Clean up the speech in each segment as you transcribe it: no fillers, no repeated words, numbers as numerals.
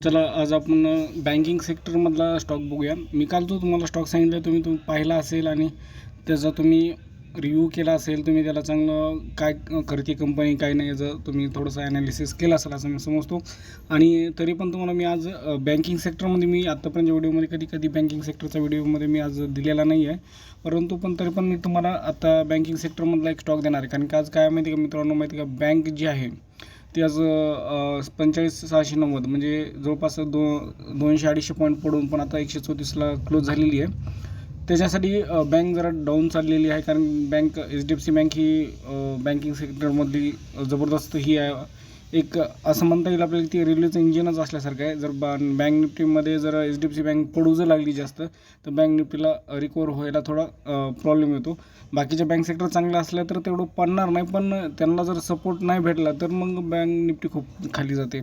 चला आज आपण बँकिंग सेक्टरमधला स्टॉक बघूया. मी काल जो तुम्हाला स्टॉक सांगितला तुम्ही पाहिला असेल आणि त्याचा तुम्ही रिव्ह्यू केला असेल. तुम्ही त्याला चांगलं काय करते कंपनी काय नाही याचं तुम्ही थोडंसं ॲनालिसिस केलं असेल असं मी समजतो. आणि तरी पण तुम्हाला मी आज बँकिंग सेक्टरमध्ये मी आत्तापर्यंत व्हिडिओमध्ये कधी बँकिंग सेक्टरचा व्हिडिओमध्ये मी आज दिलेला नाही आहे. परंतु तरी पण मी तुम्हाला आता बँकिंग सेक्टरमधला एक स्टॉक देणार आहे. कारण की आज काय माहिती का मित्रांनो, माहिती का बँक जी आहे ती आज 45,690 म्हणजे जवळपास 200-250 पॉईंट पडून पण आता 134ला क्लोज झालेली आहे. त्याच्यासाठी बँक जरा डाऊन चाललेली आहे. कारण HDFC बँक ही बँकिंग सेक्टरमधली जबरदस्त ही आहे. एक असं म्हणता येईल आपल्याला ती रेल्वेचं इंजिनच असल्यासारखं आहे. जर बँक निफ्टीमध्ये जर HDFC बँक पडू जर लागली जास्त तर बँक निफ्टीला रिकवर व्हायला थोडा प्रॉब्लेम येतो. बाकीच्या बँक सेक्टर चांगलं असलं तर तेवढं पडणार नाही, पण त्यांना जर सपोर्ट नाही भेटला तर मग बँक निफ्टी खूप खाली जाते.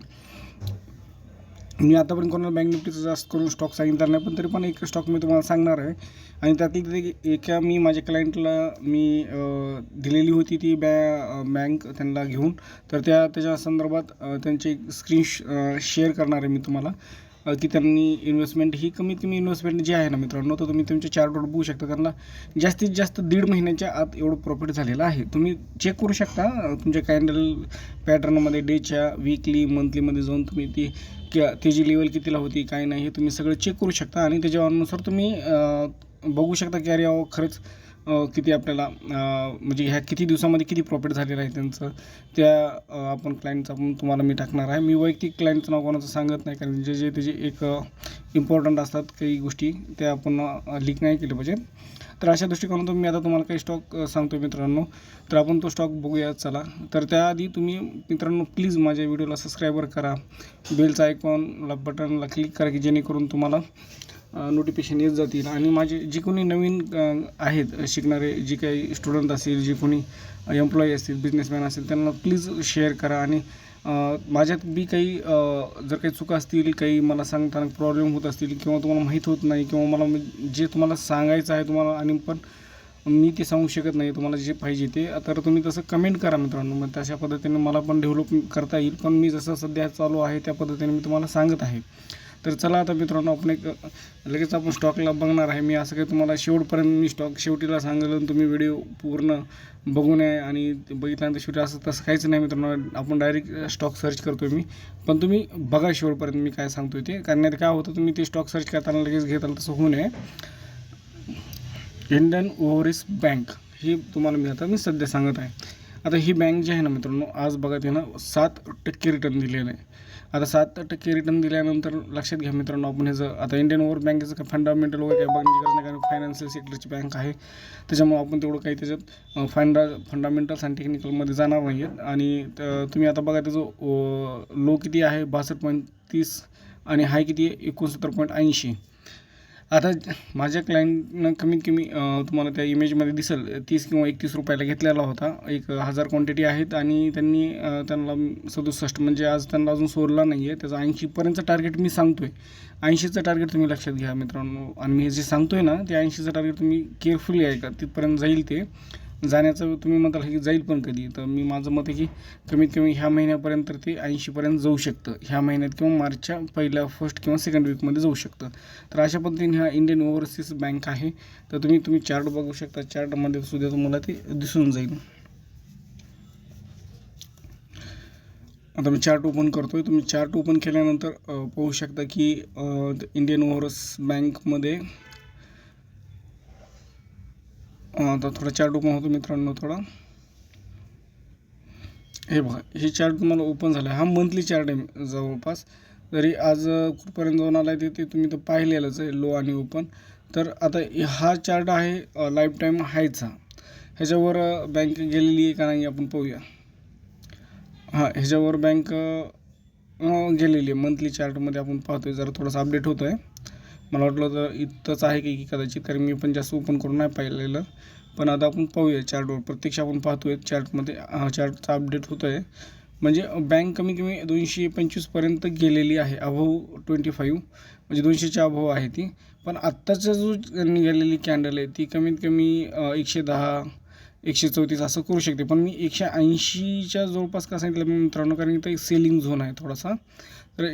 मी आतापर्यंत कोणाला बँक निफ्टीचा जास्त करून स्टॉक सांगितला नाही, पण तरी पण एक स्टॉक मी तुम्हाला सांगणार आहे. आणि त्यातली एका मी माझ्या क्लायंटला मी दिलेली होती ती बँक त्यांना घेऊन. तर त्याच्या संदर्भात त्यांची स्क्रीन शेअर करणार आहे मी तुम्हाला की त्यांनी इन्व्हेस्टमेंट ही कमीत कमी इन्व्हेस्टमेंट जी आहे ना मित्रांनो, तर तुम्ही तुमच्या चार्टवर बघू शकता. त्यांना जास्तीत जास्त 1.5 महिन्याच्या आत एवढं प्रॉफिट झालेलं आहे. तुम्ही चेक करू शकता तुमच्या कॅन्डल पॅटर्नमध्ये डेच्या विकली मंथलीमध्ये जाऊन तुम्ही त्याची लेवल कितीला होती काय नाही हे तुम्ही सगळं चेक करू शकता. आणि त्याच्यानुसार तुम्ही बघू शकता की अरे खरंच किती आपल्याला म्हणजे ह्या किती दिवसामध्ये किती प्रॉफिट झालेलं आहे त्यांचं. आपण क्लायंटचं तुम्हाला मी टाकणार आहे. मी वैयक्तिक क्लायंटचं नाव कोणाचं सांगत नाही, कारण जे त्याचे एक इम्पॉर्टंट असतात काही गोष्टी त्या आपण लीक नाही केलं पाहिजे. तर अशा दृष्टिकोनातून मी आता तुम्हाला काही स्टॉक सांगतो मित्रांनो. तर आपण तो स्टॉक बघूया चला. तर त्याआधी तुम्ही मित्रांनो प्लीज माझ्या व्हिडिओला सबस्क्राईबर करा, बेलचा आयकॉनला बटनला क्लिक करा की जेणेकरून तुम्हाला नोटिफिकेशन येत जातील. आणि माझे जे कोणी नवीन आहेत शिकणारे, जे काही स्टुडंट असतील, जे कोणी एम्प्लॉई असतील, बिझनेसमॅन असतील, त्यांना प्लीज शेअर करा. आणि माझ्यात बी काही जर काही चुका असतील, काही मला सांगताना प्रॉब्लेम होत असतील किंवा तुम्हाला माहीत होत नाही किंवा मला जे तुम्हाला सांगायचं आहे तुम्हाला आणि पण मी ते सांगू शकत नाही तुम्हाला जे पाहिजे ते, तर तुम्ही तसं कमेंट करा मित्रांनो. मग तशा पद्धतीने मला पण डेव्हलप करता येईल. पण मी जसं सध्या चालू आहे त्या पद्धतीने मी तुम्हाला सांगत आहे. तर चला आता मित्रांनो आपण लगेच आपण स्टॉकला बघणार आहे. मी असं काही तुम्हाला शेवटपर्यंत मी स्टॉक शेवटीला सांगितलं तुम्ही व्हिडिओ पूर्ण बघू नये आणि बघितल्यानंतर शेवटी असं तसं काहीच नाही मित्रांनो. आपण डायरेक्ट स्टॉक सर्च करतो मी, पण तुम्ही बघा शेवटपर्यंत मी काय सांगतोय ते. कारण काय होतं तुम्ही ते स्टॉक सर्च करताना लगेच घेताल तसं होऊ नये. इंडियन ओव्हरसीज बँक ही तुम्हाला मी सध्या सांगत आहे. आता ही बँक जी आहे ना मित्रांनो, आज बघा ते ना 7% रिटर्न दिलेलं आहे. आता 7% रिटर्न दिल्यानंतर लक्षात घ्या मित्रांनो, आपण ह्याचं आता इंडियन ओव्हर बँकेचं काय फंडामेंटल वगैरे काही बघण्याची गरज नाही, कारण फायनान्शियल सेक्टरची बँक आहे. त्याच्यामुळे आपण तेवढं काही त्याच्यात फंडामेंटल्स आणि टेक्निकलमध्ये जाणार नाही आहेत. आणि तुम्ही आता बघा त्याचं लो किती आहे 62.30 आणि हाय किती आहे 69.80. आता माझ्या क्लायंटनं कमीत कमी तुम्हाला त्या इमेजमध्ये दिसेल 30 किंवा 31 रुपयाला घेतलेला होता. 1000 क्वांटिटी आहेत आणि त्यांना 67 म्हणजे आज त्यांना अजून सोडला नाही आहे. त्याचा 80पर्यंतचं टार्गेट मी सांगतो आहे. 80चं टार्गेट तुम्ही लक्षात घ्या मित्रांनो. आणि मी जे सांगतो आहे ना ते 80चं टार्गेट तुम्ही केअरफुली ऐका, तिथपर्यंत जाईल ते. जाण्याचं तुम्ही म्हणताल की जाईल पण कधी, तर मी माझं मत आहे की कमीत कमी ह्या महिन्यापर्यंत ते 80पर्यंत जाऊ शकतं. ह्या महिन्यात किंवा मार्चच्या पहिल्या फर्स्ट किंवा सेकंड वीकमध्ये जाऊ शकतं. तर अशा पद्धतीने हा इंडियन ओव्हरसीज बँक आहे. तर तुम्ही चार्ट बघू शकता. चार्टमध्ये सुद्धा तुम्हाला ते दिसून जाईल. आता मी चार्ट ओपन करतो आहे. तुम्ही चार्ट ओपन केल्यानंतर पाहू शकता की इंडियन ओव्हरसीज बँकमध्ये आता थोडा चार्ट ओपन होतो मित्रांनो थोडा. हे बघा हे चार्ट तुम्हाला ओपन झाला आहे. हा मंथली चार्ट आहे जवळपास. तरी आज कुठपर्यंत जाऊन आला आहे ते तुम्ही तर पाहिलेलंच आहे, लो आणि ओपन. तर आता हा चार्ट आहे लाईफ टाईम हायचा. ह्याच्यावर बँक गेलेली आहे का नाही आपण पाहूया. हां, ह्याच्यावर बँक गेलेली आहे मंथली चार्टमध्ये आपण पाहतोय. जरा थोडासा अपडेट होतो आहे. मला वाटलं तर इथंच आहे की कदाचित, कारण मी पण जास्त ओपन करून नाही पाहिलेलं. पण आता आपण पाहूया चार्टवर. प्रत्यक्ष आपण पाहतोय चार्टमध्ये चार्टचा अपडेट होतो आहे. म्हणजे बँक कमी कमी 225पर्यंत गेलेली आहे. अबव्ह 25 म्हणजे 200च्या अबव्ह आहे ती. पण आत्ताचा जो निघालेली कॅन्डल आहे ती कमीत कमी 110 134 असं करू शकते. पण मी 180च्या जवळपास का सांगितलं मित्रांनो, कारण इथं एक सेलिंग झोन आहे थोडासा. तर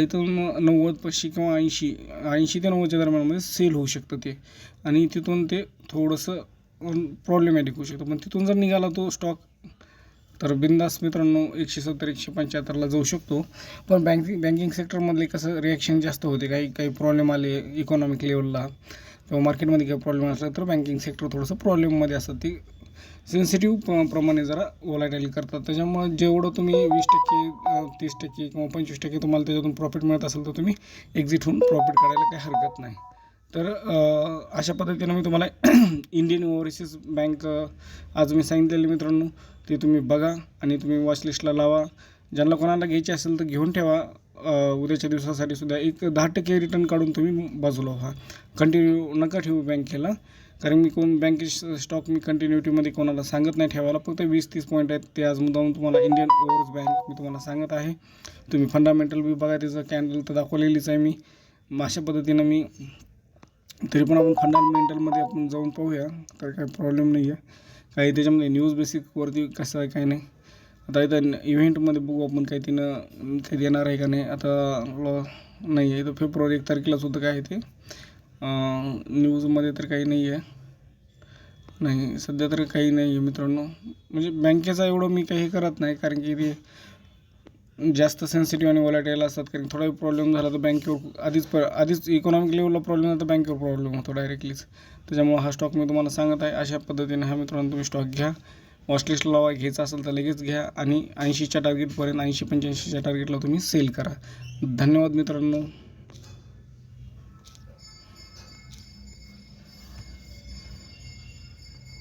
इथून 90-85 किंवा 80 ते 90च्या दरम्यानमध्ये सेल होऊ शकतं ते, आणि तिथून ते थोडंसं प्रॉब्लेमॅटिक होऊ शकतं. पण तिथून जर निघाला तो स्टॉक तर बिंदास मित्रांनो 170-175ला जाऊ शकतो. पण बँकिंग सेक्टरमधले कसं रिॲक्शन जास्त होते, काही प्रॉब्लेम आले इकॉनॉमिक लेवलला किंवा मार्केटमध्ये काही प्रॉब्लेम असला तर बँकिंग सेक्टर थोडंसं प्रॉब्लेममध्ये असतं. ते सेन्सिटिव्ह प्रमाणे जरा वोलॅटाईल करतात. त्याच्यामुळे जेवढं तुम्ही 20%, 30% किंवा 25% तुम्हाला त्याच्यातून प्रॉफिट मिळत असेल तर तुम्ही एक्झिट होऊन प्रॉफिट काढायला काही हरकत नाही. तर अशा पद्धतीनं मी तुम्हाला इंडियन ओव्हरसीज बँक आज मी सांगितलेले मित्रांनो, ते तुम्ही बघा आणि तुम्ही वॉचलिस्टला लावा. ज्यांना कोणाला घ्यायची असेल तर घेऊन ठेवा. उद्याच्या दिवसासाठी सुद्धा एक 10% रिटर्न काढून तुम्ही बाजूला व्हा. कंटिन्यू नका ठेवू बँकेला, कारण मी बँके स्टॉक मी कंटिन्युटीमध्ये कोणाला सांगत नाही ठेवायला. फक्त 20-30 पॉईंट आहेत ते आज मुद्दाम तुम्हाला इंडियन ओव्हरसीज बँक मी तुम्हाला सांगत आहे. तुम्ही फंडामेंटल बी बघा, त्याचं कॅन्डल तर दाखवलेलीच आहे मी. अशा पद्धतीनं मी तरी पण आपण फंडामेंटलमध्ये आपण जाऊन पाहूया, तर काही प्रॉब्लेम नाही आहे. काही त्याच्यामध्ये न्यूज बेसिकवरती कसं आहे काही नाही. आता इथं इव्हेंटमध्ये बघू आपण काही काही देणार आहे का नाही. आता नाही आहे, इथं फेब्रुवारी 1 तारखेला सुद्धा काय आहे ते न्यूजमध्ये तर काही नाही आहे. नाही सध्या तर काही नाही आहे मित्रांनो. म्हणजे बँकेचा एवढं मी काही करत नाही, कारण की ते जास्त सेन्सिटिव्ह आणि वॉलॅटाईल असतात. कारण थोडा प्रॉब्लेम झाला तर बँकेवर आधीच इकॉनॉमिक लेवलला प्रॉब्लेम झाला तर बँकेवर प्रॉब्लेम होतो डायरेक्टलीच. त्याच्यामुळे हा स्टॉक मी तुम्हाला सांगत आहे. अशा पद्धतीने हा मित्रांनो तुम्ही स्टॉक घ्या, वॉचलिस्टला लावा. घ्यायचा असेल तर लगेच घ्या आणि 80च्या टार्गेटपर्यंत 80-85च्या टार्गेटला तुम्ही सेल करा. धन्यवाद मित्रांनो.